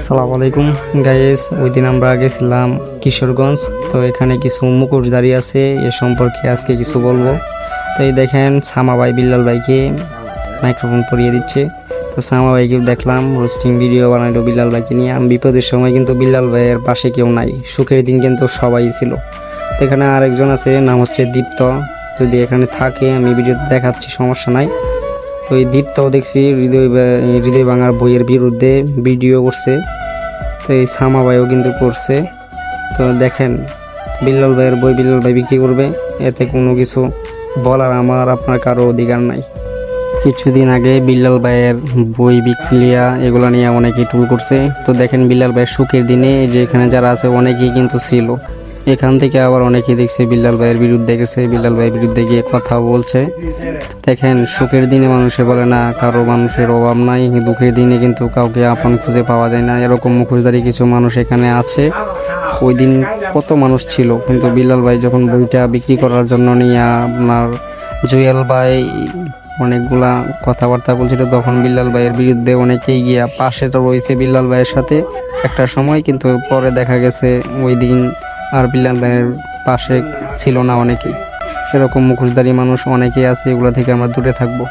আসসালামু আলাইকুম গাইস, ওই দিন আমরা গেছিলাম কিশোরগঞ্জ। তো এখানে কিছু মুখোশধারী আছে, এ সম্পর্কে আজকে কিছু বলবো। তো এই দেখেন সামা ভাই বিল্লাল ভাইকে মাইক্রোফোন পরিয়ে দিচ্ছে। তো সামা ভাইকে দেখলাম রোস্টিং ভিডিও বানাইলো বিল্লাল ভাইকে নিয়ে। আমি বিপদের সময় কিন্তু বিল্লাল ভাইয়ের পাশে কেউ নাই, সুখের দিন কিন্তু সবাই ছিল। তো এখানে আরেকজন আছে, নাম হচ্ছে দীপ্ত। যদি এখানে থাকে আমি ভিডিওতে দেখাচ্ছি, সমস্যা নাই। তো এই দীপ্তও দেখছি হৃদয় ভাঙার বইয়ের বিরুদ্ধে ভিডিও করছে। তো এই সামা ভাইও কিন্তু করছে। তো দেখেন, বিল্লাল ভাইয়ের বই বিল্লাল ভাই বিক্রি করবে, এতে কোনো কিছু বলার আমার আপনার কারো অধিকার নাই। কিছুদিন আগে বিল্লাল ভাইয়ের বই বিক্রিয়া এগুলো নিয়ে অনেকেই টুল করছে। তো দেখেন বিল্লাল ভাইয়ের সুখের দিনে যে এখানে যারা আছে অনেকেই কিন্তু ছিল। এখান থেকে আবার অনেকেই দেখছে বিল্লাল ভাইয়ের বিরুদ্ধে গেছে, বিল্লাল ভাইয়ের বিরুদ্ধে গিয়ে কথা বলছে। দেখেন, সুখের দিনে মানুষে বলে না কারো মানুষের অভাব নাই, দুঃখের দিনে কিন্তু কাউকে আপন খুঁজে পাওয়া যায় না। এরকম মুখোশধারী কিছু মানুষ এখানে আছে। ওই দিন কত মানুষ ছিল, কিন্তু বিল্লাল ভাই যখন বইটা বিক্রি করার জন্য নিয়ে আপনার জুয়েল ভাই অনেকগুলা কথাবার্তা বলছিল, তখন বিল্লাল ভাইয়ের বিরুদ্ধে অনেকেই গিয়া পাশে তো রয়েছে বিল্লাল ভাইয়ের সাথে একটা সময়, কিন্তু পরে দেখা গেছে ওই দিন আর বিল্লাল ভাইয়ের পাশে ছিল না অনেকেই। সেরকম মুখোশধারী মানুষ অনেকেই আছে, এগুলো থেকে আমরা দূরে থাকবো।